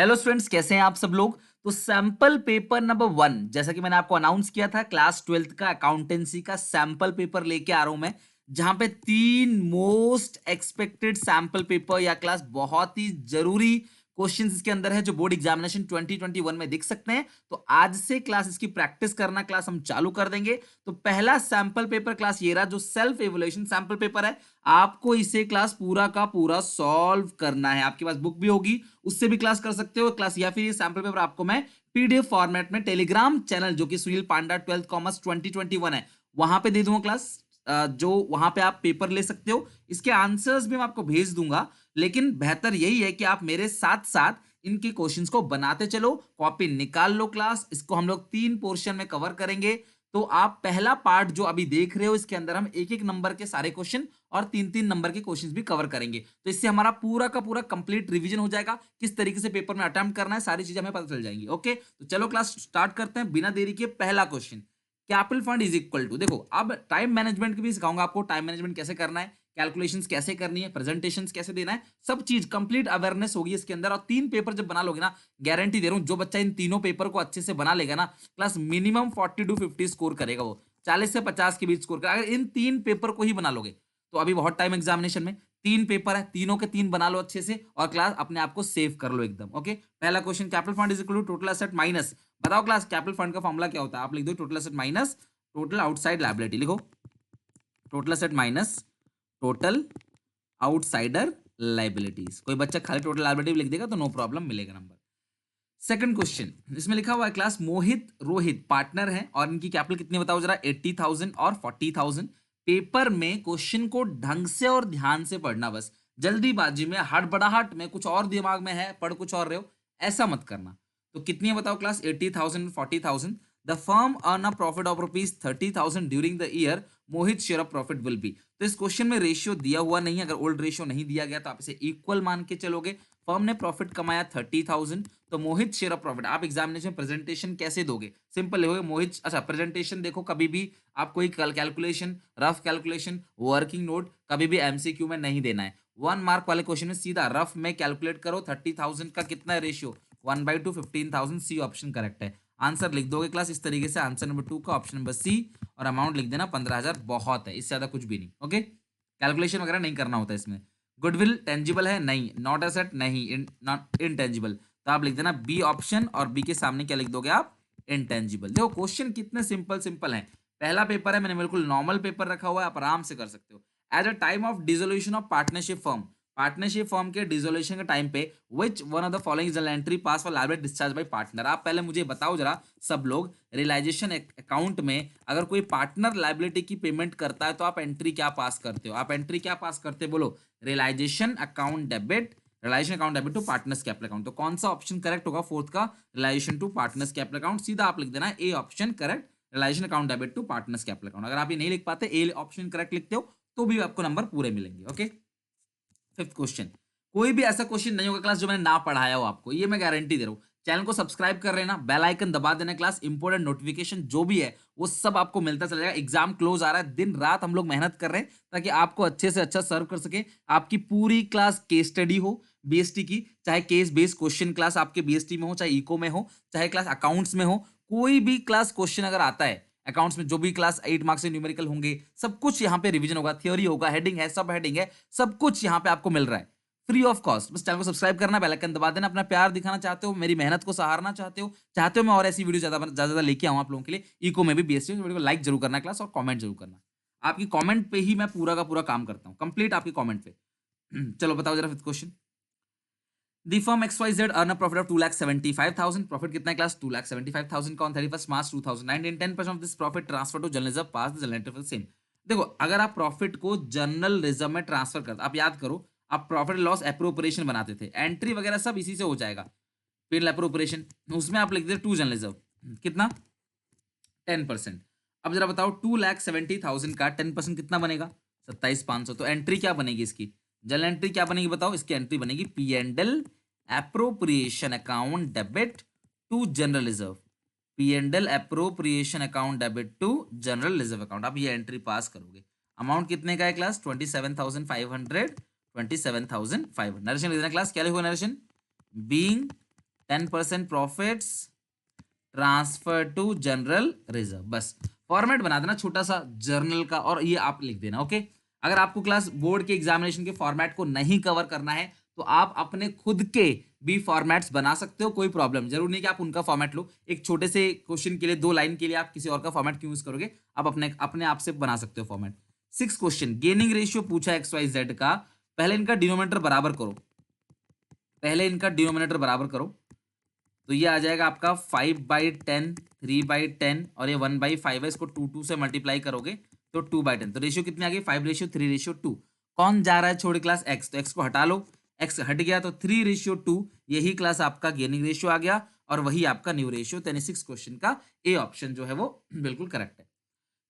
Hello students, कैसे हैं आप सब लोग। तो सैंपल पेपर नंबर 1, जैसा कि मैंने आपको अनाउंस किया था, क्लास 12th का अकाउंटेंसी का सैंपल पेपर लेके आ रहा हूं मैं, जहां पे 3 मोस्ट एक्सपेक्टेड सैंपल पेपर या क्लास बहुत ही जरूरी क्वेश्चंस इसके अंदर है जो बोर्ड एग्जामिनेशन 2021 में दिख सकते हैं। तो आज से क्लास इसकी प्रैक्टिस करना क्लास हम चालू कर देंगे। तो पहला सैंपल पेपर क्लास ये रहा, जो सेल्फ एवोल्यूशन सैंपल पेपर है। आपको इसे क्लास पूरा का पूरा सॉल्व करना है। आपके पास बुक भी होगी, उससे भी क्लास कर सकते हो क्लास, या फिर ये सैंपल पेपर आपको मैं पीडीएफ फॉर्मेट में टेलीग्राम चैनल जो कि सुनील पांडा 12th कॉमर्स 2021 है वहां पे दे दूंगा क्लास। जो वहां पे आप पेपर ले सकते हो, इसके आंसर्स भी मैं आपको भेज दूंगा। लेकिन बेहतर यही है कि आप मेरे साथ साथ इनके क्वेश्चंस को बनाते चलो, कॉपी निकाल लो क्लास। इसको हम लोग 3 पोर्शन में कवर करेंगे। तो आप पहला पार्ट जो अभी देख रहे हो, इसके अंदर हम एक एक नंबर के सारे क्वेश्चन और 3-3 नंबर के क्वेश्चंस भी कवर करेंगे। तो इससे हमारा पूरा का पूरा कंप्लीट रिवीजन हो जाएगा, किस तरीके से पेपर में अटेम्प्ट करना है, सारी चीजें हमें पता चल जाएंगी। ओके, तो चलो क्लास स्टार्ट करते हैं बिना देरी के। पहला question, capital fund is equal to, देखो अब टाइम मैनेजमेंट की भी सिखाऊंगा आपको, टाइम मैनेजमेंट कैसे करना है, कैलकुलेशंस कैसे करनी है, प्रेजेंटेशंस कैसे देना है, सब चीज कंप्लीट अवेयरनेस होगी इसके अंदर। और 3 पेपर जब बना लोगे ना, गारंटी दे रहा हूं, जो बच्चा इन तीनों पेपर को अच्छे से बना लेगा ना, क्लास मिनिमम 40 to 50 स्कोर करेगा। वो 40 से 50 के बीच स्कोर करेगा अगर इन 3 पेपर को ही बना लोगे। तो अभी बहुत टाइम एग्जामिनेशन में, 3 पेपर है, तीनों के 3 बना लो अच्छे से और क्लास अपने आप को सेव कर लो एकदम। ओके, पहला question, capital fund is equal to total asset minus, बताओ क्लास कैपिटल फंड का फॉर्मूला क्या होता है। आप लिख दो total asset minus total outside liability, लिखो total asset minus total outsider liabilities. कोई बच्चा खाली टोटल लाइबिलिटी लिख देगा तो नो प्रॉब्लम, मिलेगा नंबर। सेकंड क्वेश्चन, इसमें लिखा हुआ है क्लास मोहित रोहित पार्टनर हैं और इनकी कैपिटल कितनी बताओ जरा, 80,000 और 40,000। पेपर में क्वेश्चन को ढंग से और ध्यान से पढ़ना, बस जल्दीबाजी में हड़बड़ाहट में कुछ और दिमाग में है, पढ़ कुछ और रहे हो, ऐसा मत करना। तो कितनी है बताओ class, 80,000 40,000। The firm earn a profit of rupees 30,000 during the year, Mohit share of profit will be. तो इस क्वेश्चन में रेशियो दिया हुआ नहीं है, अगर ओल्ड रेशियो नहीं दिया गया तो आप इसे इक्वल मान के चलोगे। फर्म ने प्रॉफिट कमाया 30,000, तो मोहित शेयर ऑफ प्रॉफिट। आप एग्जामिनेशन प्रेजेंटेशन कैसे दोगे, सिंपल लिखोगे मोहित, अच्छा प्रेजेंटेशन देखो कभी भी आप कोई calculation, rough calculation, working note कभी भी एमसीक्यू में नहीं देना है। 1 मार्क वाले क्वेश्चन में सीधा रफ में कैलकुलेट करो, 30,000 का कितना है रेशियो, 1/2 15,000, सी ऑप्शन करेक्ट है। आंसर लिख दोगे क्लास इस तरीके से, आंसर नंबर 2 का ऑप्शन नंबर सी। और अमाउंट लिख देना 15,000, बहुत है, इससे ज्यादा कुछ भी नहीं। ओके, कैलकुलेशन वगैरह नहीं करना होता इसमें। गुडविल टेंजिबल है, नहीं। नॉट एसेट, नहीं। नॉट इनटेंजिबल, तो आप लिख देना बी ऑप्शन, और बी के सामने क्या लिख दोगे आप, इनटेंजिबल। देखो क्वेश्चन कितने सिंपल सिंपल है। पहला पेपर है, मैंने बिल्कुल नॉर्मल पेपर रखा हुआ है, आप आराम से कर सकते हो। At a time of dissolution of partnership firm, partnership firm के डिसोल्यूशन के टाइम पे which one of the following is entry pass for liability discharge by partner. आप पहले मुझे बताओ जरा सब लोग, रियलाइजेशन अकाउंट में अगर कोई पार्टनर लायबिलिटी की पेमेंट करता है तो आप एंट्री क्या पास करते हो, आप एंट्री क्या पास करते हो, बोलो। Realisation account debit, realisation account debit to partners capital account. तो कौन सा ऑप्शन करेक्ट होगा फोर्थ का, realisation to partners capital account. सीधा आप लिख देना है A option correct, realisation account debit to partners capital account. अगर आप ये नहीं लिख पाते, ए ऑप्शन करेक्ट लिखते हो, तो भी आपको नंबर पूरे मिलेंगे। ओके, फिफ्थ क्वेश्चन, कोई भी ऐसा क्वेश्चन नहीं होगा क्लास जो मैंने ना पढ़ाया हो आपको, ये मैं गारंटी दे रहा हूँ। चैनल को सब्सक्राइब कर लेना, बेल आइकन दबा देना, क्लास इंपोर्टेंट नोटिफिकेशन जो भी है वो सब आपको मिलता चला जाएगा। एग्जाम क्लोज आ रहा है, दिन रात हम लोग मेहनत कर रहे हैं ताकि आपको अच्छे से अच्छा सर्व कर सके। आपकी पूरी क्लास केस स्टडी हो बीएसटी की, चाहे केस बेस्ड क्वेश्चन क्लास आपके बीएसटी में हो, चाहे इको में हो, चाहे क्लास अकाउंट्स में हो, कोई भी क्लास क्वेश्चन अगर आता है अकाउंट्स में, जो भी क्लास 8 मार्क्स से न्यूमेरिकल होंगे, सब कुछ यहाँ पे रिवीजन होगा, थ्योरी होगा, हेडिंग है, सब हेडिंग है, सब कुछ यहाँ पे आपको मिल रहा है फ्री ऑफ कॉस्ट। बस चैनल को सब्सक्राइब करना, बेल आइकन दबा देना। अपना प्यार दिखाना चाहते हो, मेरी मेहनत को सहारना चाहते हो मैं और ऐसी वीडियो ज्यादा ज्यादा लेके आऊं आप लोगों के लिए। इको में भी बीएससी वीडियो को लाइक जरूर करना क्लास, और कमेंट जरूर करना। आपकी कमेंट पे ही मैं पूरा का पूरा काम करता हूँ, कंप्लीट आपकी कमेंट पे। चलो बताओ जरा fifth question, the firm XYZ earn a profit of 2,75,000। Profit कितना है क्लास, 2,75,000 का on 31 March 2019। 10% of this profit transfer to general reserve pass the general entry for same. देखो अगर आप प्रॉफिट को जनरल रिजर्व में ट्रांसफर करते, आप याद करो, आप प्रॉफिट लॉस एप्रोप्रिएशन बनाते थे, एंट्री वगैरह सब इसी से हो जाएगा। फिर एप्रोप्रिएशन, उसमें आप लिख दे टू जनरल रिजर्व, कितना, 10%। अब जरा बताओ 2,70,000 का 10% कितना बनेगा, 27,500। तो एंट्री क्या बनेगी इसकी, जनरल एंट्री क्या बनेगी बताओ, इसकी एंट्री बनेगी P and L appropriation account debit to general reserve, P and L appropriation account debit to general reserve account. आप ये एंट्री पास करोगे। अमाउंट कितने का है क्लास, 27,500, 27,500। नरेशन लिख देना क्लास, क्या लिखोगे narration, being 10% profits transfer to general reserve. बस फॉर्मेट बना देना छोटा सा जर्नल का, और ये आप लिख देना। ओके, अगर आपको क्लास बोर्ड के एग्जामिनेशन के फॉर्मेट को नहीं कवर करना है तो आप अपने खुद के भी फॉर्मेट्स बना सकते हो, कोई प्रॉब्लम जरूर नहीं कि आप उनका फॉर्मेट लो। एक छोटे से क्वेश्चन के लिए 2 लाइन के लिए आप किसी और का फॉर्मेट क्यों यूज करोगे, आप अपने अपने आप से बना सकते हो फॉर्मेट। 6 क्वेश्चन, गेनिंग रेशियो पूछा एक्स वाई जेड का, पहले इनका डिनोमिनेटर बराबर करो, पहले इनका डिनोमिनेटर बराबर करो, तो ये आ जाएगा आपका 5/10, 3/10 और ये 1/5 है, इसको 2 से मल्टीप्लाई करोगे तो 2/10, तो रेशियो कितनी आ गई 5:3:2। कौन जा रहा है छोड़ क्लास एक्स, तो एक्स को हटा लो, एक्स हट गया तो 3:2, यही क्लास आपका गेनिंग रेशियो आ गया और वही आपका न्यू रेशियो। 6 क्वेश्चन का ए ऑप्शन जो है वो बिल्कुल करेक्ट है।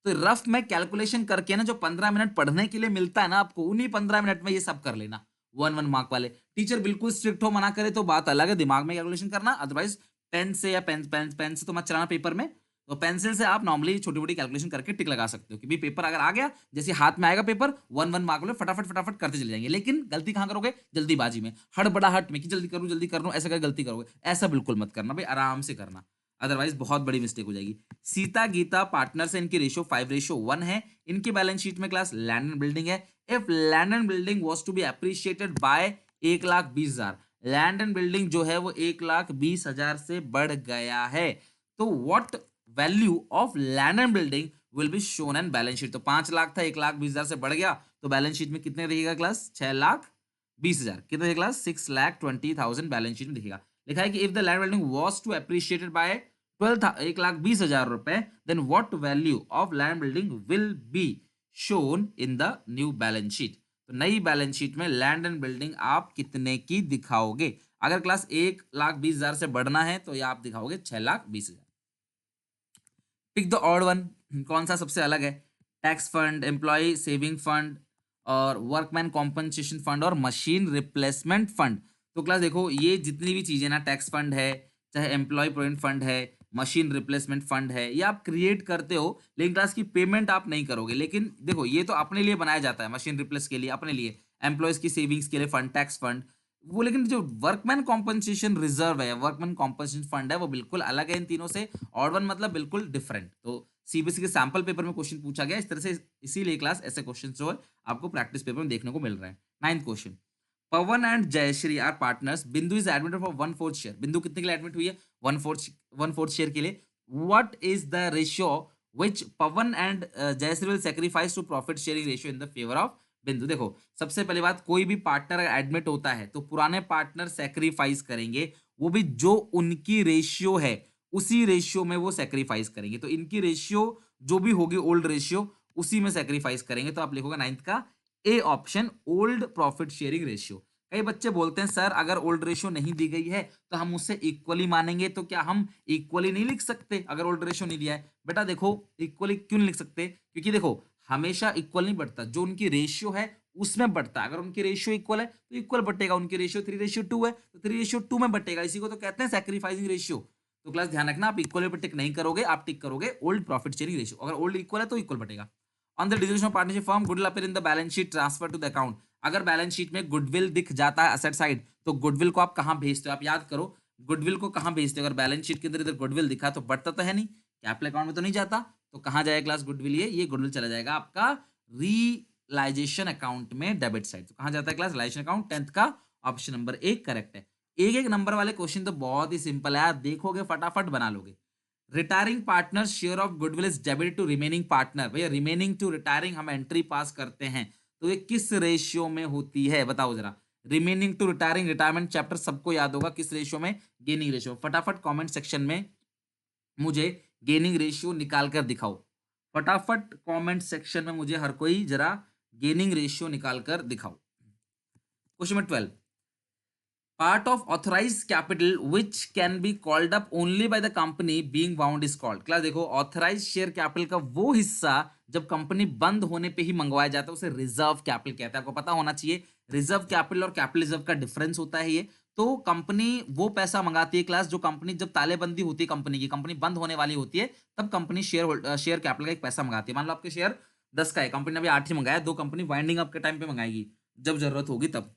तो रफ में कैलकुलेशन करके ना जो 15 मिनट पढ़ने के लिए मिलता है ना आपको, उन्हीं 15 मिनट में ये सब कर लेना, 1 मार्क वाले। टीचर बिल्कुल स्ट्रिक्ट हो, मना करे तो बात अलग है, दिमाग में कैलकुलेशन करना, अदरवाइज पेन से या पेन से तो मत चलाना पेपर में, तो पेंसिल से आप नॉर्मली छोटी मोटी कैलकुलेशन करके टिक लगा सकते हो कि भी पेपर अगर आ गया, जैसे हाथ में आएगा पेपर 1 मार्क वाले फटाफट फटाफट करते चले जाएंगे। लेकिन गलती कहां करोगे, जल्दीबाजी में, हड़बड़ाहट में कि जल्दी कर लूं, ऐसा कर गलती करोगे, ऐसा बिल्कुल मत करना भाई, आराम से करना, अदरवाइज बहुत बड़ी मिस्टेक हो जाएगी। सीता गीता पार्टनर से इनकी रेशियो 5:1 है, इनकी बैलेंस शीट में क्लास लैंड एंड बिल्डिंग है। If land and building was to be appreciated by 1,20,000, land and building जो है वो 1,20,000 से बढ़ गया है, तो what value of land and building will be shown and balance sheet. तो 5 लाख था, 1,20,000 से बढ़ गया, तो बैलेंस शीट में कितने रहेगा क्लास, 6,20,000, कितने रहेगा क्लास, 6,20,000 बैलेंस शीट में दिखेगा। लिखा है कि if the land building was to appreciated by 1,20,000 रुपए, then what value of land building will be shown in the new balance sheet. तो नई बैलेंस शीट में लैंड एंड बिल्डिंग आप कितने की दिखाओगे, अगर क्लास 1,20,000 से बढ़ना है तो ये आप दिखाओगे 6,20,000। पिक द ऑड वन, कौन सा सबसे अलग है, tax fund, employ saving fund और वर्कमैन कॉम्पनसेशन फंड और मशीन रिप्लेसमेंट फंड। तो क्लास देखो ये जितनी भी चीजें ना, टैक्स फंड है, चाहे एम्प्लॉय प्रोविडेंट फंड है, मशीन रिप्लेसमेंट फंड है, ये आप क्रिएट करते हो, लेकिन क्लास की पेमेंट आप नहीं करोगे। लेकिन देखो ये तो अपने लिए बनाया जाता है, मशीन रिप्लेस के लिए अपने लिए, एम्प्लॉयज की सेविंग्स के लिए फंड, टैक्स फंड वो, लेकिन जो वर्कमैन कॉम्पनसेशन रिजर्व है, वर्कमैन कॉम्पनसेशन फंड है, वो बिल्कुल अलग है इन तीनों से, ऑड वन मतलब बिल्कुल डिफरेंट। तो सीबीएसई के सैंपल पेपर में क्वेश्चन पूछा गया इस तरह से, इसीलिए क्लास ऐसे क्वेश्चन जो है आपको प्रैक्टिस पेपर में देखने को मिल रहा है। 9th question, Pawan and Jayshree are partners, Bindu is admitted for 1/4 share, Bindu कितने के लिए एडमिट हुई है, 1/4 शेयर के लिए। What is the ratio which Pawan and Jayshree will sacrifice to profit sharing ratio in the favour of Bindu. देखो सबसे पहली बात, कोई भी पार्टनर एडमिट होता है तो पुराने पार्टनर सेक्रीफाइस करेंगे, वो भी जो उनकी रेशियो है उसी रेशियो में वो सेक्रीफाइस करेंगे, तो इनकी रेशियो जो भी होगी ओल्ड रेशियो उसी में सेक्रीफाइस करेंगे, तो आप लिखोगे 9th का A option, old profit sharing ratio. कई बच्चे बोलते हैं सर अगर ओल्ड रेशियो नहीं दी गई है तो हम उससे इक्वली मानेंगे, तो क्या हम इक्वली नहीं लिख सकते अगर ओल्ड रेशियो नहीं दिया है। बेटा देखो इक्वली क्यों नहीं लिख सकते, क्योंकि देखो हमेशा इक्वल नहीं बढ़ता, जो उनकी रेशियो है उसमें बढ़ता है, अगर उनकी रेशियो इक्वल है तो इक्वल बटेगा, उनकी रेशियो 3:2 है तो 3:2 में बटेगा, इसी को तो कहते हैं सैक्रिफाइसिंग रेशियो। तो क्लास ध्यान रखना, आप इक्वल पर टिक नहीं करोगे, आप टिक करोगे ओल्ड प्रॉफिट शेयरिंग रेशियो, अगर ओल्ड इक्वल है तो इक्वल बटेगा। On the dissolution of partnership firm goodwill appear in the balance sheet transfer to the account, अगर बैलेंस शीट में गुडविल दिख जाता है असेट साइड तो गुडविल को आप कहां भेजते हो, आप याद करो गुडविल को कहां भेजते हो, अगर बैलेंस शीट के अंदर इधर गुडविल दिखा तो बढ़ता तो है नहीं, कैपिटल अकाउंट में तो नहीं जाता, तो कहां जाएगा क्लास गुडविल, ये गुडविल चला जाएगा आपका रियलाइजेशन अकाउंट में डेबिट साइड, तो कहां जाता है क्लास रियलाइजेशन अकाउंट। 10th का ऑप्शन नंबर 1 करेक्ट है। एक एक नंबर वाले क्वेश्चन तो बहुत ही सिंपल है, आप देखोगे फटाफट बना लोगे। Retiring partner share of goodwill is debited to remaining partner, भैया रिमेनिंग टू रिटायरिंग हम एंट्री पास करते हैं, तो ये किस रेशियो में होती है बताओ जरा, remaining to retiring, retirement chapter सबको याद होगा, किस रेशियो में, गेनिंग रेशियो। फटाफट कमेंट सेक्शन में मुझे गेनिंग रेशियो निकाल कर दिखाओ, फटाफट कमेंट सेक्शन में मुझे हर कोई जरा गेनिंग रेशियो निकाल कर दिखाओ। Question number 12, part of authorized capital which can be called up only by the company being wound is called। Class देखो authorized share capital का वो हिस्सा जब कंपनी बंद होने पे ही मंगवाया जाता है उसे रिजर्व कैपिटल कहते हैं, आपको पता होना चाहिए रिजर्व कैपिटल और कैपिटल रिजर्व का डिफरेंस होता है ये। तो कंपनी वो पैसा मंगाती है क्लास, जो कंपनी जब तालेबंदी होती है कंपनी की, कंपनी बंद होने वाली होती है, तब कंपनी शेयर कैपिटल का एक पैसा मंगाती है। मान लो आपके शेयर 10 का है, कंपनी ने अभी 8 ही मंगाया, दो कंपनी वाइंडिंग अप के टाइम पे मंगाएगी जब जरूरत होगी तब,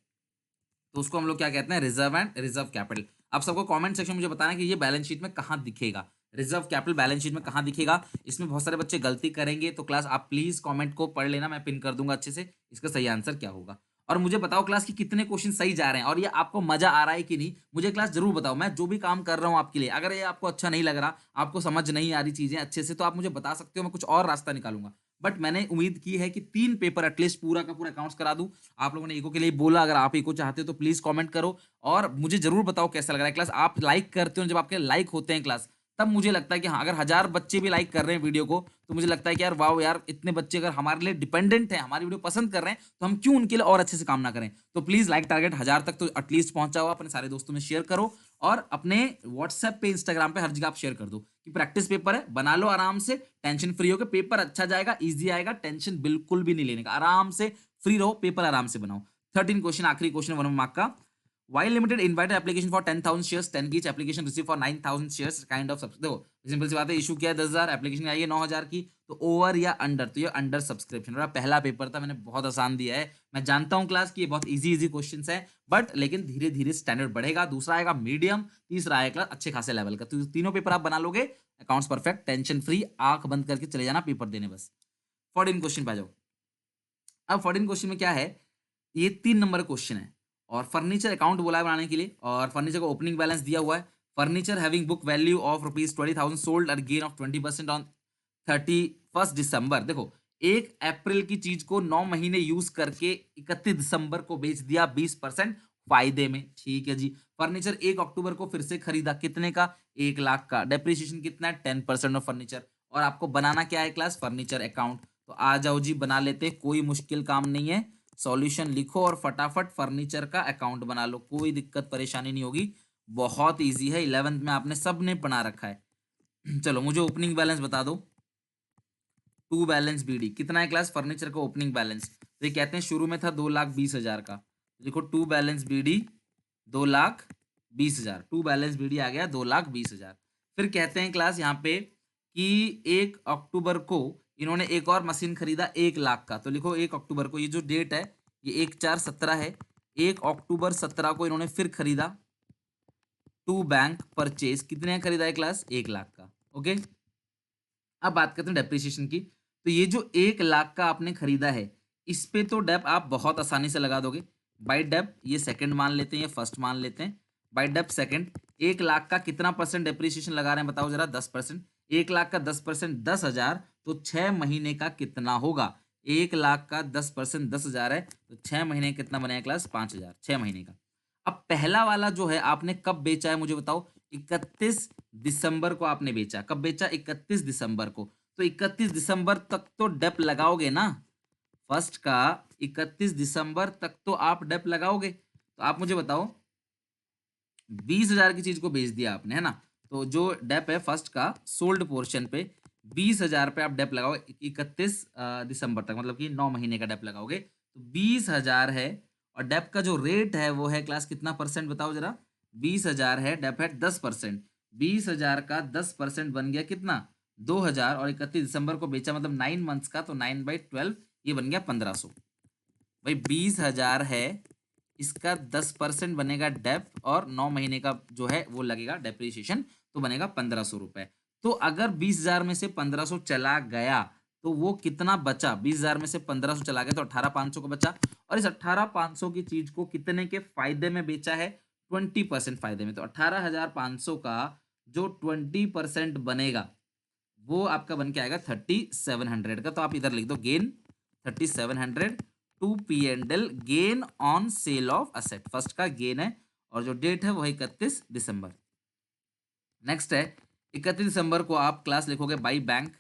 तो उसको हम लोग क्या कहते हैं, रिजर्व एंड रिजर्व कैपिटल। आप सबको कमेंट सेक्शन में मुझे बताना कि ये बैलेंस शीट में कहाँ दिखेगा, रिजर्व कैपिटल बैलेंस शीट में कहाँ दिखेगा। इसमें बहुत सारे बच्चे गलती करेंगे, तो क्लास आप प्लीज कमेंट को पढ़ लेना, मैं पिन कर दूंगा अच्छे से, इसका सही आंसर क्या होगा। और मुझे बताओ क्लास कि कितने क्वेश्चन सही जा रहे हैं और ये आपको मजा आ रहा है कि नहीं, मुझे क्लास जरूर बताओ। मैं जो भी काम कर रहा हूँ आपके लिए, अगर ये आपको अच्छा नहीं लग रहा, आपको समझ नहीं आ रही चीजें अच्छे से, तो आप मुझे बता सकते हो, मैं कुछ और रास्ता निकालूंगा। बट मैंने उम्मीद की है कि 3 पेपर एटलीस्ट पूरा का पूरा अकाउंट्स करा दूं। आप लोगों ने इको के लिए बोला, अगर आप इको चाहते हो तो प्लीज कमेंट करो और मुझे जरूर बताओ कैसा लग रहा है क्लास। आप लाइक करते हो, जब आपके लाइक होते हैं क्लास, तब मुझे लगता है कि हाँ, अगर 1000 बच्चे भी लाइक कर रहे हैं वीडियो को, तो मुझे लगता है कि यार वाह यार, इतने बच्चे अगर हमारे लिए डिपेंडेंट हैं, हमारी वीडियो पसंद कर रहे हैं, तो हम क्यों उनके लिए और अच्छे से काम ना करें। तो प्लीज लाइक टारगेट 1000 तक तो एटलीस्ट पहुंचाओ, अपने सारे दोस्तों में शेयर करो और अपने व्हाट्सएप पे, इंस्टाग्राम पे, हर जगह आप शेयर कर दो कि प्रैक्टिस पेपर है, बना लो आराम से, टेंशन फ्री होकर, पेपर अच्छा जाएगा, इजी आएगा, टेंशन बिल्कुल भी नहीं लेने का, आराम से फ्री रहो, पेपर आराम से बनाओ। 13 क्वेश्चन, आखिरी क्वेश्चन 1 मार्क का। While limited invited application for 10,000 shares, 10 की each application received for 9,000 shares kind of देखो सिंपल सी बात है, इशू किया है 10,000, एप्लीकेशन आई है 9,000 की, तो ओवर या अंडर, तो ये अंडर सब्सक्रिप्शन। मेरा पहला पेपर था, मैंने बहुत आसान दिया है, मैं जानता हूँ क्लास की ये बहुत इजी क्वेश्चंस है, बट लेकिन धीरे धीरे स्टैंडर्ड बढ़ेगा। दूसरा आएगा मीडियम, तीसरा आएगा क्लास अच्छे खासे लेवल का, तो तीनों पेपर आप बना लोगे, अकाउंट्स परफेक्ट, टेंशन फ्री, आंख बंद करके चले जाना पेपर देने बस। 14 क्वेश्चन पे आ जाओ। अब 14 क्वेश्चन में क्या है, ये 3 नंबर क्वेश्चन है और फर्नीचर अकाउंट बोला है बनाने के लिए, और फर्नीचर का ओपनिंग बैलेंस दिया हुआ है। Furniture having book value of ₹20,000 sold at gain of 20% on 31 दिसंबर। देखो, 1 अप्रैल की चीज को 9 महीने यूज करके 31 दिसंबर को बेच दिया 20% फायदे में, ठीक है जी। फर्नीचर 1 अक्टूबर को फिर से खरीदा, कितने का, 1 लाख का। डेप्रिसिएशन कितना है, 10% ऑफ फर्नीचर। और आपको बनाना क्या है क्लास, फर्नीचर अकाउंट। तो आ जाओ जी, बना लेते हैं, कोई मुश्किल काम नहीं है। सॉल्यूशन लिखो और फटाफट फर्नीचर का अकाउंट बना लो, कोई दिक्कत परेशानी नहीं होगी, बहुत इजी है, 11th में आपने सबने बना रखा है। चलो मुझे ओपनिंग बैलेंस बता दो। टू बैलेंस बीडी कितना है क्लास, फर्नीचर का ओपनिंग बैलेंस, तो ये कहते हैं शुरू में था 2,20,000 का, देखो to balance BD 2,20,000, to balance BD आ गया 2,20,000। फिर कहते हैं क्लास यहाँ पे कि 1 अक्टूबर को इन्होंने एक और मशीन खरीदा 1 लाख का, तो लिखो 1 अक्टूबर को, ये जो डेट है ये 1/4/17 है, 1 अक्टूबर 17 को इन्होंने फिर खरीदा, टू बैंक परचेज, कितने का खरीदा है क्लास, 1 लाख का। ओके, अब बात करते हैं डेप्रिसिएशन की। तो ये जो 1 लाख का आपने खरीदा है, इस पे तो डेप आप बहुत आसानी से लगा दोगे। बाई डेप ये सेकंड मान लेते हैं, ये फर्स्ट मान लेते हैं। बाई डेप सेकंड, 1 लाख का कितना परसेंट डेप्रिसिएशन लगा रहे हैं बताओ जरा, 10%। 1 लाख का 10%, 10,000, तो 6 महीने का कितना होगा। 1 लाख का 10% 10,000 है, तो 6 महीने का कितना बनेगा क्लास, 5,000, 6 महीने का। अब पहला वाला जो है आपने कब बेचा है मुझे बताओ, 31 दिसंबर को आपने बेचा, कब बेचा, 31 दिसंबर को। तो 31 दिसंबर तक तो डेप लगाओगे ना, फर्स्ट का 31 दिसंबर तक तो आप डेप लगाओगे। तो आप मुझे बताओ, 20,000 की चीज को बेच दिया आपने, है ना, तो जो डेप है फर्स्ट का सोल्ड पोर्शन पे, 20,000 पे आप डेप लगाओ 31 दिसंबर तक, मतलब कि 9 महीने का डेप लगाओगे, तो 20,000 है। और डेप का जो रेट है वो है क्लास कितना परसेंट बताओ जरा, 20,000 है, डेप है 10%, 20,000 का 10% बन गया कितना, 2,000, और 31 दिसंबर को बेचा मतलब 9 मंथ्स का, तो 9/12 ये बन गया 1,500। भाई 20,000 है, इसका 10% बनेगा डेप, और 9 महीने का जो है वो लगेगा डेप्रिसिएशन, तो बनेगा 1,500 रुपए। तो अगर 20,000 में से 1,500 चला गया, तो वो कितना बचा, 20,000 में से 1,500 चला गया तो 18,500 का बचा। और इस 18,500 की चीज को कितने के फायदे में बेचा है, 20% फायदे में। तो 18,500 का जो 20% बनेगा, वो आपका बन के आएगा 3,700 का। तो आप इधर लिख दो gain 3,700 to P and L, gain on sale of asset, first का गेन है, और जो डेट है वो है 31 दिसंबर। नेक्स्ट है 31 दिसंबर को आप क्लास लिखोगे बाई बैंक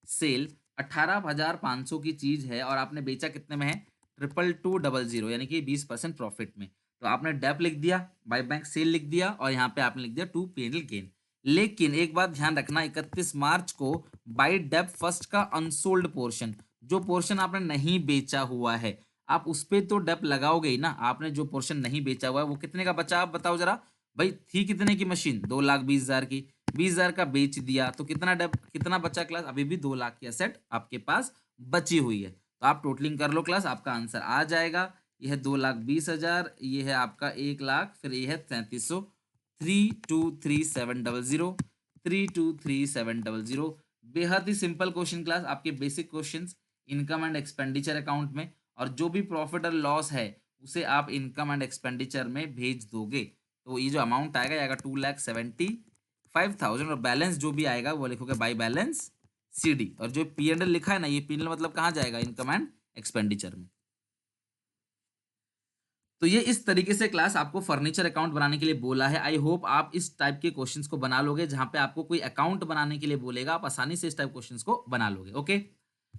सेल, 18,500 की चीज है और आपने बेचा कितने में है, 22,200, यानी कि 20% प्रॉफिट में। तो आपने डेप लिख दिया, बाई बैंक सेल लिख दिया, और यहाँ पे आपने लिख दिया to P and L gain. लेकिन एक बात ध्यान रखना, 31 मार्च को बाई डेप फर्स्ट का अनसोल्ड पोर्शन, जो पोर्शन आपने नहीं बेचा हुआ है, आप उस पे तो डेप लगाओगे ही ना। आपने जो पोर्शन नहीं बेचा हुआ है वो कितने का बचा, आप बताओ जरा। भाई थी कितने की मशीन, 2,20,000 की, 20,000 का बेच दिया, तो कितना डेप, कितना बचा क्लास, अभी भी 2 लाख की एसेट आपके पास बची हुई है। तो आप टोटलिंग कर लो क्लास, आपका आंसर आ जाएगा। यह है 2,20,000, ये है आपका 1 लाख, फिर ये है 3,300, 323700, 323700। बेहद ही सिंपल क्वेश्चन क्लास, आपके basic questions income and expenditure account में, और जो भी प्रॉफिट और लॉस है उसे आप इनकम एंड एक्सपेंडिचर में भेज दोगे। तो ये जो अमाउंट आएगा ये आएगा 2,75,000, और बैलेंस जो भी आएगा वो लिखोगे बाई बैलेंस CD। और जो P&L लिखा है ना, ये P&L मतलब कहाँ जाएगा, इनकम एंड एक्सपेंडिचर में। तो ये इस तरीके से क्लास आपको फर्नीचर अकाउंट बनाने के लिए बोला है। आई होप आप इस टाइप के क्वेश्चंस को बना लोगे, जहां पे आपको कोई अकाउंट बनाने के लिए बोलेगा आप आसानी से इस टाइप क्वेश्चंस को बना लोगे। ओके,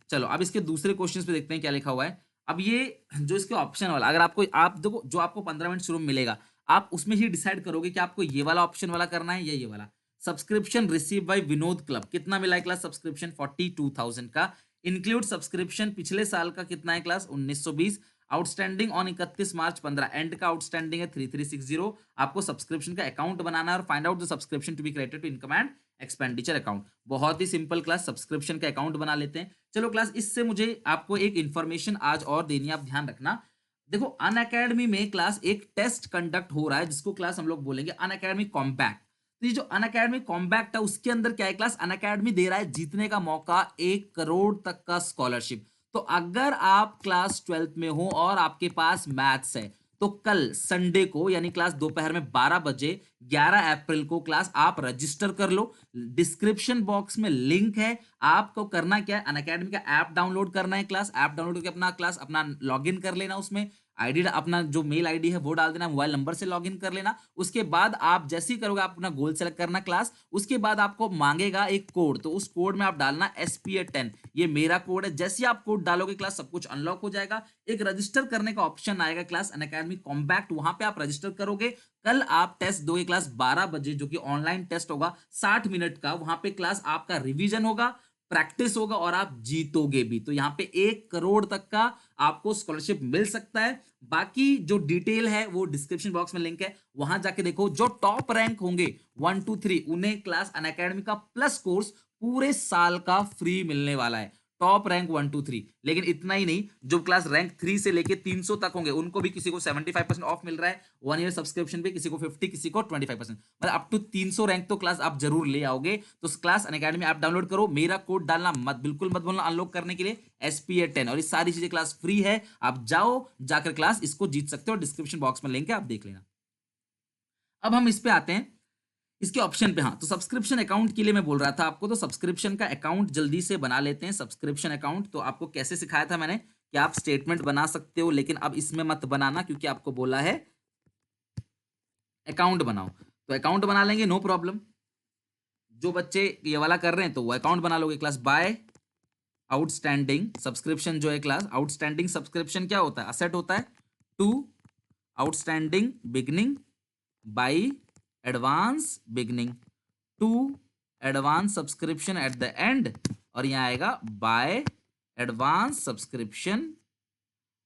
चलो अब इसके दूसरे क्वेश्चंस पे देखते हैं क्या लिखा हुआ है। अब ये जो इसके ऑप्शन वाला, अगर आपको, आप देखो जो आपको 15 मिनट शुरू में मिलेगा, आप उसमें ही डिसाइड करोगे कि आपको ये वाला ऑप्शन वाला करना है या ये वाला। Subscription receive by Vinod club, कितना मिला है क्लास सब्सक्रिप्शन, 42,000 का। इंक्लूड सब्सक्रिप्शन पिछले साल का कितना है class, 1920। Outstanding on 31 March 15, end का आउटस्टैंडिंग है 3360। आपको सब्सक्रिप्शन का अकाउंट बनाना है और find out the subscription to be credited to income and expenditure account. बहुत ही सिंपल क्लास, सब्सक्रिप्शन का अकाउंट बना लेते हैं। चलो क्लास, इससे मुझे आपको एक इंफॉर्मेशन आज और देनी है, आप ध्यान रखना। देखो, अन अकेडमी में क्लास एक टेस्ट कंडक्ट हो रहा है, जिसको क्लास हम लोग बोलेंगे अन अकेडमी कॉम्पैक्ट। तो ये जो अन अकेडमी कॉम्पैक्ट है, उसके अंदर क्या है क्लास, अन अकेडमी दे रहा है जीतने का मौका 1 करोड़ तक का स्कॉलरशिप। तो अगर आप क्लास 12th में हो और आपके पास मैथ्स है, तो कल संडे को यानी क्लास दोपहर में 12 बजे 11 अप्रैल को क्लास आप रजिस्टर कर लो। डिस्क्रिप्शन बॉक्स में लिंक है। आपको करना क्या है, अनअकैडमी का ऐप डाउनलोड करना है। क्लास ऐप डाउनलोड करके अपना क्लास अपना लॉगिन कर लेना, उसमें आईडी अपना जो मेल आईडी है वो डाल देना, मोबाइल नंबर से लॉगिन कर लेना। उसके बाद आप जैसे ही करोगे, आप अपना गोल सेलेक्ट करना क्लास, उसके बाद आपको मांगेगा एक कोड, तो उस कोड में आप डालना SPA10, ये मेरा कोड है। जैसे ही आप कोड डालोगे क्लास सब कुछ अनलॉक हो जाएगा। एक रजिस्टर करने का ऑप्शन आएगा क्लास अनअकैडमी कॉम्पैक्ट, वहां पे आप रजिस्टर करोगे। कल आप टेस्ट दोगे क्लास 12 बजे, जो कि ऑनलाइन टेस्ट होगा 60 मिनट का। वहां पे क्लास आपका रिवीजन होगा, प्रैक्टिस होगा और आप जीतोगे भी। तो यहाँ पे 1 करोड़ तक का आपको स्कॉलरशिप मिल सकता है। बाकी जो डिटेल है वो डिस्क्रिप्शन बॉक्स में लिंक है, वहां जाके देखो। जो टॉप रैंक होंगे 1 2 3, उन्हें क्लास अनअकैडमी का प्लस कोर्स पूरे साल का फ्री मिलने वाला है। Top rank 1 2 3। लेकिन इतना ही नहीं, जो क्लास रैंक 3 से लेके 300 तक होंगे, उनको भी किसी को 75% ऑफ मिल रहा है 1 ईयर सब्सक्रिप्शन पे, किसी को 50, किसी को 25%, मतलब अप टू 300 रैंक तो क्लास आप जरूर ले आओगे। तो क्लास अनअकैडमी ऐप डाउनलोड करो, मेरा कोड डालना मत, बिल्कुल मत बोलना अनलॉक करने के लिए SPA10, और ये सारी चीजें क्लास फ्री है। आप जाओ, जाकर क्लास इसको जीत सकते हो। डिस्क्रिप्शन बॉक्स में लिंक है, आप देख लेना। अब हम इस पे आते हैं, इसके ऑप्शन पे। हाँ, तो सब्सक्रिप्शन अकाउंट के लिए मैं बोल रहा था आपको, तो सब्सक्रिप्शन का अकाउंट जल्दी से बना लेते हैं। सब्सक्रिप्शन अकाउंट तो आपको कैसे सिखाया था मैंने, कि आप स्टेटमेंट बना सकते हो, लेकिन अब इसमें मत बनाना, क्योंकि आपको बोला है अकाउंट बनाओ। तो अकाउंट बना लेंगे, नो प्रॉब्लम। जो बच्चे ये वाला कर रहे हैं तो वो अकाउंट बना लोगे। क्लास बाय आउटस्टैंडिंग सब्सक्रिप्शन जो है क्लास, आउटस्टैंडिंग सब्सक्रिप्शन क्या होता है, असेट होता है, to outstanding beginning by advance beginning to advance subscription at the end, और यहां आएगा बाय एडवांस सब्सक्रिप्शन,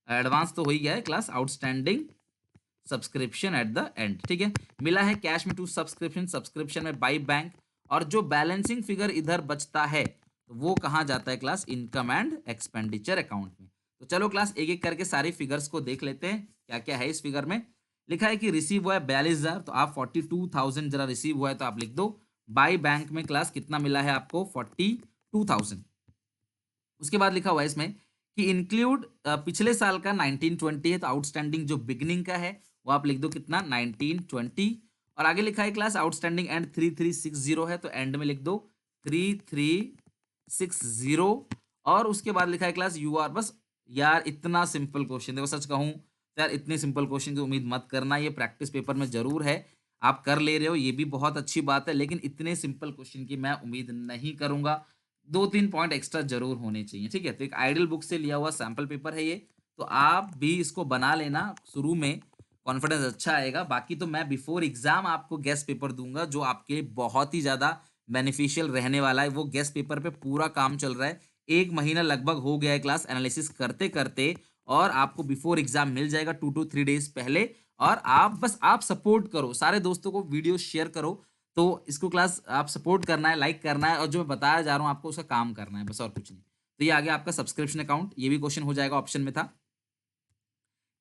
एडवांस तो हो ही गया है class, outstanding subscription at the and. ठीक है, मिला है कैश में टू सब्सक्रिप्शन, सब्सक्रिप्शन में बाई बैंक, और जो बैलेंसिंग फिगर इधर बचता है तो वो कहाँ जाता है class, income and expenditure account में। तो चलो क्लास एक एक करके सारी फिगर्स को देख लेते हैं क्या क्या है इस फिगर में। लिखा है कि रिसीव हुआ है 42,000, तो आप 42,000 जरा रिसीव हुआ है तो आप लिख दो। बाई बैंक में क्लास कितना मिला है आपको, 42,000। उसके बाद लिखा हुआ है इसमें कि इंक्लूड पिछले साल का 1920 है, तो आउटस्टैंडिंग जो बिगनिंग का है वो आप लिख दो कितना, 1920। और आगे लिखा है क्लास आउटस्टैंडिंग एंड 3360 है, तो एंड में लिख दो 3360। और उसके बाद लिखा है क्लास यू आर, बस यार इतना सिंपल क्वेश्चन, देखो सच कहूं तो यार इतने सिंपल क्वेश्चन की उम्मीद मत करना, ये प्रैक्टिस पेपर में जरूर है, आप कर ले रहे हो ये भी बहुत अच्छी बात है, लेकिन इतने सिंपल क्वेश्चन की मैं उम्मीद नहीं करूंगा। 2-3 पॉइंट एक्स्ट्रा जरूर होने चाहिए। ठीक है, तो एक आइडियल बुक से लिया हुआ सैंपल पेपर है ये, तो आप भी इसको बना लेना, शुरू में कॉन्फिडेंस अच्छा आएगा। बाकी तो मैं बिफोर एग्जाम आपको गेस्ट पेपर दूंगा, जो आपके लिए बहुत ही ज्यादा बेनिफिशियल रहने वाला है। वो गेस्ट पेपर पे पूरा काम चल रहा है, 1 महीना लगभग हो गया है क्लास एनालिसिस करते करते, और आपको बिफोर एग्जाम मिल जाएगा 2 to 3 डेज पहले। और आप सपोर्ट करो, सारे दोस्तों को वीडियो शेयर करो। तो इसको क्लास आप सपोर्ट करना है, लाइक करना है, और जो मैं बताया जा रहा हूँ आपको उसका काम करना है, बस और कुछ नहीं। तो ये आ गया आपका सब्सक्रिप्शन अकाउंट, ये भी क्वेश्चन हो जाएगा, ऑप्शन में था।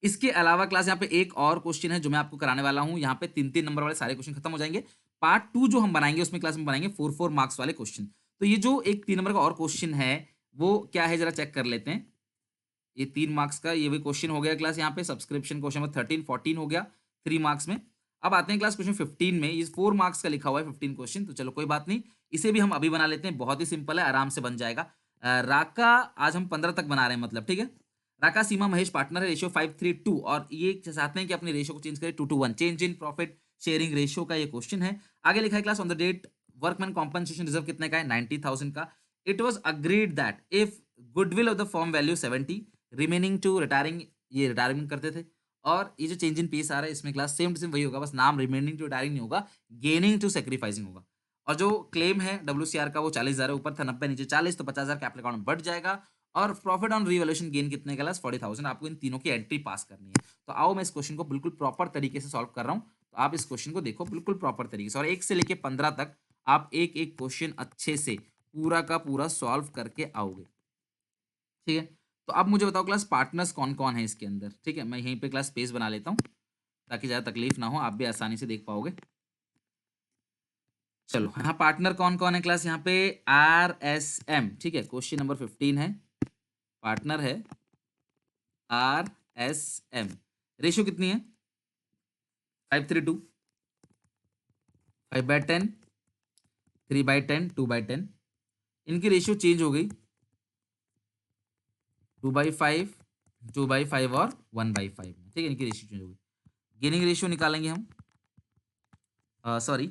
इसके अलावा क्लास यहाँ पे एक और क्वेश्चन है जो मैं आपको कराने वाला हूँ। यहाँ पे 3-3 नंबर वाले सारे क्वेश्चन खत्म हो जाएंगे। पार्ट 2 जो हम बनाएंगे उसमें क्लास में बनाएंगे 4-4 मार्क्स वाले क्वेश्चन। तो ये जो एक 3 नंबर का और क्वेश्चन है वो क्या है जरा चेक कर लेते हैं। ये 3 मार्क्स का ये भी क्वेश्चन हो गया क्लास। यहाँ पे सब्सक्रिप्शन क्वेश्चन नंबर 13-14 हो गया 3 मार्क्स में। अब आते हैं क्लास क्वेश्चन 15 में। ये 4 मार्क्स का लिखा हुआ है 15 क्वेश्चन। तो चलो कोई बात नहीं, इसे भी हम अभी बना लेते हैं। बहुत ही सिंपल है, आराम से बन जाएगा। राका आज हम 15 तक बना रहे हैं मतलब, ठीक है। राका सीमा महेश पार्टनर है, रेशियो 5:3:2 और ये चाहते हैं कि अपने रेशियो को चेंज करें 2:1। Change in profit sharing ratio का ये क्वेश्चन है। आगे लिखा है class on the date workman compensation reserve कितने का है 90,000 का। It was agreed that if goodwill of the firm value 70 remaining to retiring, ये रिटायरमेंट करते थे। और ये जो चेंज इन पीस आ रहा है इसमें क्लास सेम टू सेम वही होगा, बस नाम रिमेनिंग टू रिटायरिंग नहीं होगा, गेनिंग टू सेक्रीफाइसिंग होगा। और जो क्लेम है WCR का वो 40,000 है, ऊपर था 90 नीचे 40, तो 50,000 कैपिटल अकाउंट में बढ़ जाएगा। और प्रॉफिट ऑन रिवैल्यूएशन गेन कितने का 40,000। आपको इन तीनों की एंट्री पास करनी है। तो आओ मैं इस क्वेश्चन को बिल्कुल प्रॉपर तरीके से सॉल्व कर रहा हूँ। तो आप इस क्वेश्चन को देखो बिल्कुल प्रॉपर तरीके से, और 1 से लेके 15 तक आप एक एक क्वेश्चन अच्छे से पूरा का पूरा सॉल्व करके आओगे, ठीक है। तो अब मुझे बताओ क्लास पार्टनर्स कौन कौन है इसके अंदर, ठीक है। मैं यहीं पे क्लास स्पेस बना लेता हूँ ताकि ज्यादा तकलीफ ना हो, आप भी आसानी से देख पाओगे। चलो यहाँ पार्टनर कौन कौन है क्लास, यहाँ पे RSM, ठीक है। क्वेश्चन नंबर 15 है, पार्टनर है RSM। रेशियो कितनी है 5:3:2, 5/10, 3/10, 2/10। इनकी रेशियो चेंज हो गई 2/5, 2/5 और 1/5 में, ठीक है। इनकी रेशियो चेंज हो गई। गेनिंग रेशियो निकालेंगे हम, सॉरी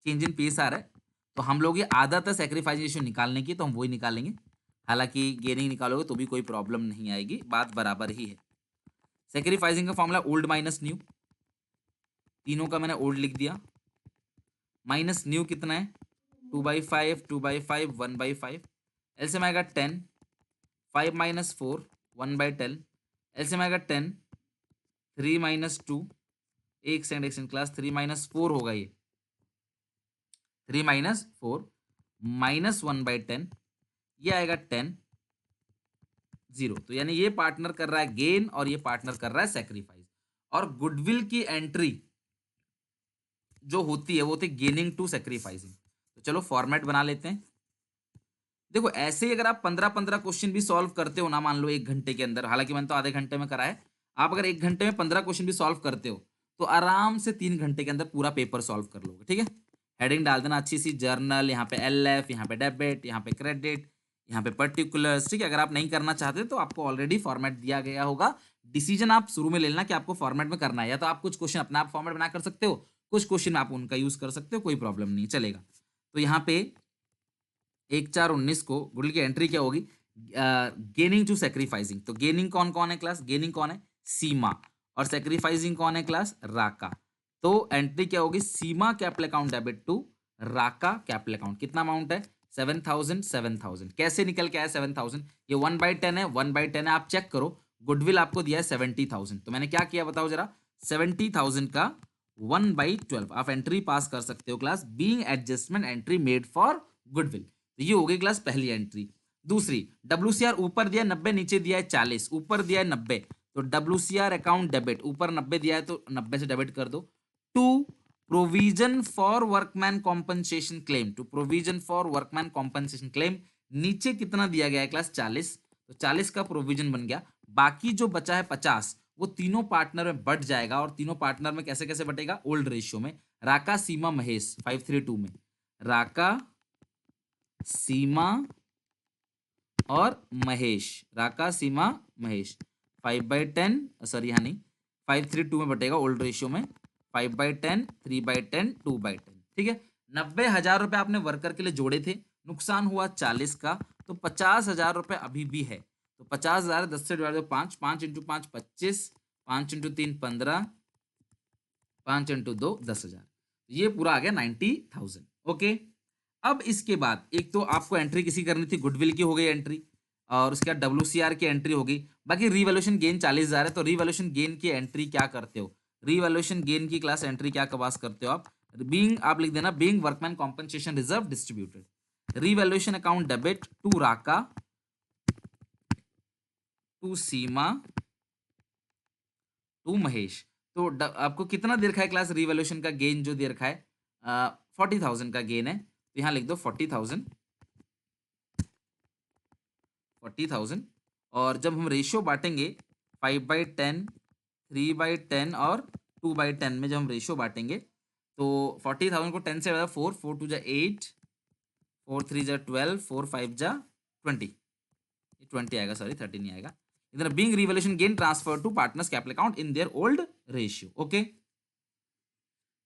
चेंज इन पीएसआर है, तो हम लोग ये आदत है सेक्रीफाइस रेशियो निकालने की, तो हम वही निकालेंगे। हालांकि गेनिंग निकालोगे तो भी कोई प्रॉब्लम नहीं आएगी, बात बराबर ही है। सेक्रीफाइसिंग का फॉर्मूला ओल्ड माइनस न्यू, तीनों का मैंने ओल्ड लिख दिया। माइनस न्यू कितना है 2/5, 2/5, 1/5। एलसीएम आएगा 10, 5 - 4, 1/10। एलसीएम आएगा 10, 3 - 2, एक सेकंड क्लास, 3 - 4 होगा ये, 3 - 4 -1/10, ये आएगा 10, 0। तो यानी ये पार्टनर कर रहा है गेन और ये पार्टनर कर रहा है सेक्रीफाइस। और गुडविल की एंट्री जो होती है वो होती है गेनिंग टू सेक्रीफाइसिंग। तो चलो फॉर्मेट बना लेते हैं। देखो ऐसे ही अगर आप 15-15 क्वेश्चन भी सॉल्व करते हो ना, मान लो 1 घंटे के अंदर, हालांकि मैंने तो आधे घंटे में करा है, आप अगर 1 घंटे में 15 क्वेश्चन भी सॉल्व करते हो तो आराम से 3 घंटे के अंदर पूरा पेपर सॉल्व कर लोगे, ठीक है। हेडिंग डाल देना अच्छी सी, जर्नल, यहाँ पे LF, यहाँ पे डेबिट, यहाँ पे क्रेडिट, यहाँ पे पर्टिकुलर्स, ठीक है। अगर आप नहीं करना चाहते तो आपको ऑलरेडी फॉर्मेट दिया गया होगा। डिसीजन आप शुरू में ले लेना कि आपको फॉर्मेट में करना है, या तो आप कुछ क्वेश्चन अपना आप फॉर्मेट बना कर सकते हो, कुछ क्वेश्चन आप उनका यूज कर सकते हो, कोई प्रॉब्लम नहीं चलेगा। तो यहाँ पे 1/4/19 को गुडविल की एंट्री क्या होगी, गेनिंग टू सेक्रीफाइसिंग। तो गेनिंग कौन कौन है क्लास, गेनिंग कौन है सीमा, और सेक्रीफाइसिंग कौन है क्लास राका। तो एंट्री क्या होगी, Seema capital account debit to Raka capital account. कितना अमाउंट है 7,000, 7,000। कैसे निकल के आया 7,000, ये 1/10 है, 1/10 है, आप चेक करो। गुडविल आपको दिया है 70,000, तो मैंने क्या किया बताओ जरा, 70,000 का 1/12 आप एंट्री पास कर सकते हो class, being adjustment entry made for goodwill. तो ये हो गई क्लास पहली एंट्री। दूसरी, WCR ऊपर दिया है 90, नीचे दिया है 40, ऊपर दिया है 90, तो WCR अकाउंट डेबिट, ऊपर 90 दिया है तो 90 से डेबिट कर दो। To provision for workman compensation claim, to provision for workman compensation claim, नीचे कितना दिया गया है क्लास 40, तो 40 का प्रोविजन बन गया। बाकी जो बचा है 50 वो तीनों पार्टनर में बट जाएगा, और तीनों पार्टनर में कैसे कैसे बटेगा, ओल्ड रेशियो में, राका सीमा महेश 5:3:2 में, राका सीमा और महेश, राका सीमा महेश 5/10, सॉरी यहाँ नहीं, 5:3:2 में बटेगा ओल्ड रेशियो में, 5/10, 3/10, 2/10, ठीक है। 90,000 रुपए आपने वर्कर के लिए जोड़े थे, नुकसान हुआ 40 का, तो 50,000 रुपए अभी भी है। तो 50,000 10 से डिवाइड 5, 5 × 5 25, 5 × 3 15, 5 × 2 10,000, ये पूरा आ गया 90,000। ओके, अब इसके बाद एक तो आपको एंट्री किसी करनी थी, गुडविल की हो गई एंट्री, और उसके बाद WCR की एंट्री होगी। बाकी रिवैल्यूएशन गेन 40,000 है, तो रिवैल्यूएशन गेन की एंट्री क्या करते हो, रिवैल्यूएशन गेन की क्लास एंट्री क्या पास करते हो आप, बीइंग आप लिख देना being workman compensation reserve distributed, revaluation account debit to Raka, to Seema to Mahesh. तो आपको कितना दे रखा है क्लास रिवॉल्यूशन का गेन जो दे रखा है, 40,000 का गेन है, तो यहाँ लिख दो 40,000, 40,000। और जब हम रेशियो बांटेंगे 5/10, 3/10 और 2/10 में जब हम रेशियो बांटेंगे, तो 40,000 को 10 से 4, 4 2 जा 8, 4 3 जा 12, 4 5 जा 20, 20 आएगा, सॉरी 30 नहीं आएगा। इधर being revaluation gain transfer to partners capital account in their old ratio. Okay,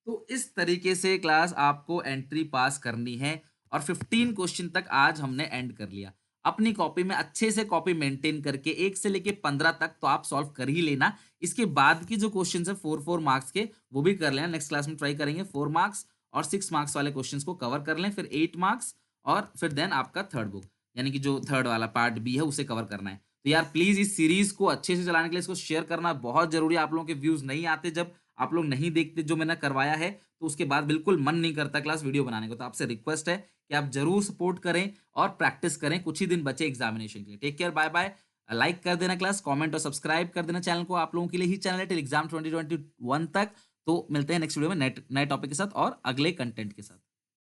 तो इस तरीके से क्लास आपको एंट्री पास करनी है और 15 क्वेश्चन तक आज हमने एंड कर लिया। अपनी कॉपी में अच्छे से कॉपी मेंटेन करके 1 से लेके 15 तक तो आप सॉल्व कर ही लेना। इसके बाद की जो क्वेश्चन है 4 मार्क्स के, वो भी कर लेना। नेक्स्ट क्लास में ट्राई करेंगे 4 मार्क्स और 6 मार्क्स वाले क्वेश्चंस को कवर कर लें, फिर 8 मार्क्स और फिर देन आपका थर्ड बुक, यानी कि जो थर्ड वाला पार्ट बी है उसे कवर करना है। तो यार प्लीज इस सीरीज को अच्छे से चलाने के लिए इसको शेयर करना बहुत जरूरी है। आप लोगों के व्यूज नहीं आते, जब आप लोग नहीं देखते जो मैंने करवाया है, तो उसके बाद बिल्कुल मन नहीं करता क्लास वीडियो बनाने को। तो आपसे रिक्वेस्ट है कि आप जरूर सपोर्ट करें और प्रैक्टिस करें। कुछ ही दिन बचे एग्जामिनेशन के लिए। Take care, bye bye. Like कर देना क्लास, कमेंट और सब्सक्राइब कर देना चैनल को। आप लोगों के लिए ही चैनल है टिल एग्जाम 2021 तक। तो मिलते हैं नेक्स्ट वीडियो में नए टॉपिक के साथ और अगले कंटेंट के साथ।